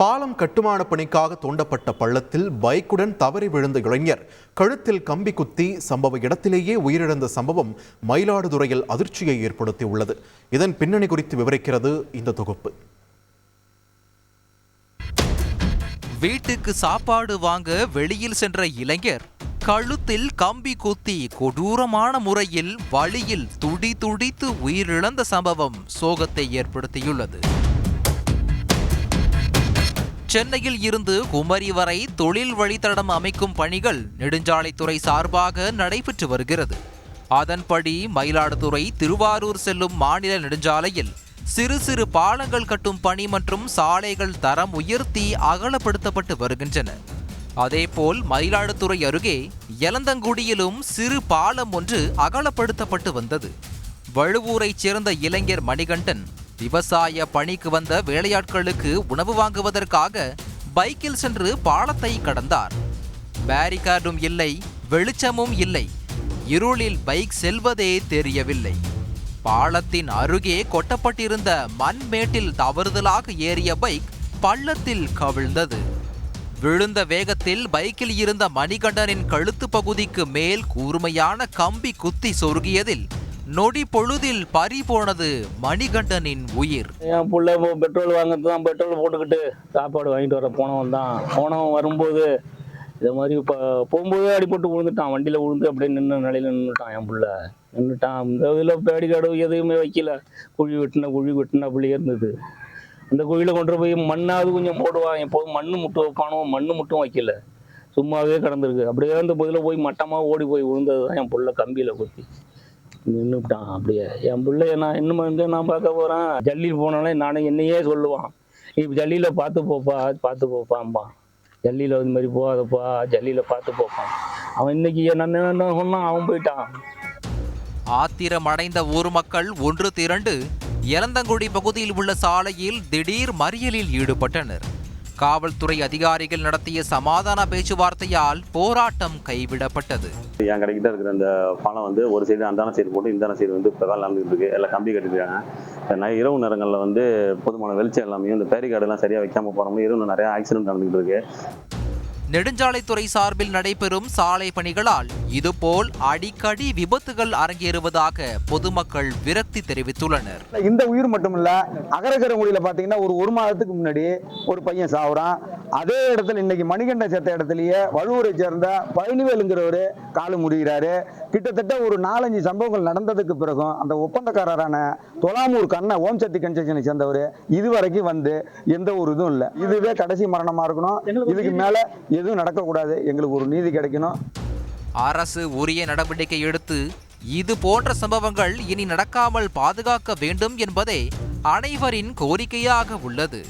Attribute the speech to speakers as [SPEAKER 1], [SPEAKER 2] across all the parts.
[SPEAKER 1] பாலம் கட்டுமான பணிக்காக தோண்டப்பட்ட பள்ளத்தில் பைக்குடன் தவறி விழுந்த இளைஞர் கழுத்தில் கம்பி குத்தி சம்பவ இடத்திலேயே உயிரிழந்த சம்பவம் மயிலாடுதுறையில் அதிர்ச்சியை ஏற்படுத்தியுள்ளது. இதன் பின்னணி குறித்து விவரிக்கிறது இந்த தொகுப்பு.
[SPEAKER 2] வீட்டுக்கு சாப்பாடு வாங்க வெளியில் சென்ற இளைஞர் கழுத்தில் கம்பி குத்தி கொடூரமான முறையில் வழியில் துடி துடித்து உயிரிழந்த சம்பவம் சோகத்தை ஏற்படுத்தியுள்ளது. சென்னையில் இருந்து குமரி வரை தொழில் வழித்தடம் அமைக்கும் பணிகள் நெடுஞ்சாலைத்துறை சார்பாக நடைபெற்று வருகிறது. அதன்படி மயிலாடுதுறை திருவாரூர் செல்லும் மாநில நெடுஞ்சாலையில் சிறு சிறு பாலங்கள் கட்டும் பணி மற்றும் சாலைகள் தரம் உயர்த்தி அகலப்படுத்தப்பட்டு வருகின்றன. அதேபோல் மயிலாடுதுறை அருகே எலந்தங்குடியிலும் சிறு பாலம் ஒன்று அகலப்படுத்தப்பட்டு வந்தது. வழுவூரைச் சேர்ந்த இளைஞர் மணிகண்டன் விவசாய பணிக்கு வந்த வேலையாட்களுக்கு உணவு வாங்குவதற்காக பைக்கில் சென்று பாலத்தை கடந்தார். பேரிகார்டும் இல்லை, வெளிச்சமும் இல்லை. இருளில் பைக் செல்வதே தெரியவில்லை. பாலத்தின் அருகே கொட்டப்பட்டிருந்த மண் மேட்டில் தவறுதலாக ஏறிய பைக் பள்ளத்தில் கவிழ்ந்தது. விழுந்த வேகத்தில் பைக்கில் இருந்த மணிகண்டனின் கழுத்து பகுதிக்கு மேல் கூர்மையான கம்பி குத்தி சொருகியதில் நொடி பொழுதில் பறி போனது மணிகண்டனின் உயிர்.
[SPEAKER 3] என் பிள்ளை பெட்ரோல் வாங்கிறது தான், பெட்ரோல் போட்டுக்கிட்டு சாப்பாடு வாங்கிட்டு வர போனவன் வரும்போது இதை மாதிரி இப்போ போகும்போது அடிபட்டு விழுந்துட்டான். வண்டியில் விழுந்து அப்படியே நிலையில் நின்றுட்டான். என் பிள்ளை நின்றுட்டான். இந்த இதில் பேடிகார்டு எதுவுமே வைக்கல. குழி வெட்டின பிள்ளையே இருந்தது. அந்த குழியில் கொண்டு போய் மண்ணாவது கொஞ்சம் போடுவான். எப்போதும் மண்ணு முட்டு வைப்பானோ, மண்ணு மட்டும் வைக்கல, சும்மாவே கிடந்திருக்கு. அப்படியே அந்த பகுதியில் போய் மட்டமாக ஓடி போய் விழுந்தது தான் என் பிள்ளை கம்பியில் குத்தி நின்றுட்டான். அப்படியே என் பிள்ளை நான் இன்னும் வந்து நான் பார்க்க போகிறேன். ஜல்லியில் போனாலே நானே என்னையே சொல்லுவான், இப்போ ஜல்லியில் பார்த்து போப்பாம்பா, ஜல்லியில் இது மாதிரி போகாதப்பா, ஜல்லியில் பார்த்து போப்பான். அவன் இன்னைக்கு என்ன சொன்னான், அவன் போயிட்டான்.
[SPEAKER 2] ஆத்திரமடைந்த ஊர் மக்கள் ஒன்று திரண்டு எலந்தங்குடி பகுதியில் உள்ள சாலையில் திடீர் மறியலில் ஈடுபட்டனர். காவல்துறை அதிகாரிகள் நடத்திய சமாதான பேச்சுவார்த்தையால் போராட்டம் கைவிடப்பட்டது.
[SPEAKER 4] என் கடைக்கிட்ட இருக்கிற அந்த பாலம் வந்து ஒரு சைடு அந்தான சைடு போட்டு இந்தான சைடு வந்து இப்போ நடந்துகிட்டு இருக்கு. எல்லாம் கம்பி கட்டிருக்காங்க. இரவு நேரங்களில் வந்து போதுமான வெளிச்சம் எல்லாமே இந்த பேரிகார்டு எல்லாம் சரியா வைக்காம போறோம். இரவு நிறைய ஆக்சிடென்ட் நடந்துகிட்டு இருக்கு.
[SPEAKER 2] நெடுஞ்சாலைத்துறை சார்பில் நடைபெறும் சாலை பணிகளால் இதுபோல் அடிக்கடி விபத்துகள் அரங்கேறுவதாக பொதுமக்கள் விரக்தி தெரிவித்துள்ளனர்.
[SPEAKER 5] இந்த உயிர் மட்டுமில்ல, அகரகரங்குடியில பாத்தீங்கன்னா ஒரு மாதத்துக்கு முன்னாடி ஒரு பையன் சாவுறான். அதே இடத்துல இன்னைக்கு மணிகண்டன் சேர்த்த இடத்துலயே வழுவூரை சேர்ந்த பழனிவேலுங்கிறவரு காலு முடிகிறாரு. கிட்டத்தட்ட ஒரு 4-5 சம்பவங்கள் நடந்ததுக்கு பிறகும் அந்த ஒப்பந்தக்காரரான தொலாமூர் கண்ண ஓம் சக்தி கன்ஸ்ட்ரக்ஷனை சேர்ந்தவர் இதுவரைக்கும் வந்து எந்த ஒரு இதுவும் இல்லை. இதுவே கடைசி மரணமா இருக்கணும். இதுக்கு மேல எதுவும் நடக்கக்கூடாது. எங்களுக்கு ஒரு நீதி கிடைக்கணும்.
[SPEAKER 2] அரசு உரிய நடவடிக்கை எடுத்து இது போன்ற சம்பவங்கள் இனி நடக்காமல் பாதுகாக்க வேண்டும் என்பதே அனைவரின் கோரிக்கையாக உள்ளது.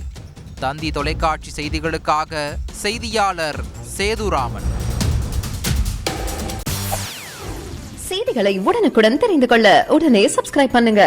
[SPEAKER 2] தந்தி தொலைக்காட்சி செய்திகளுக்காக செய்தியாளர் சேதுராமன்.
[SPEAKER 6] செய்திகளை உடனுக்குடன் தெரிந்து கொள்ள உடனே சப்ஸ்கிரைப் பண்ணுங்க.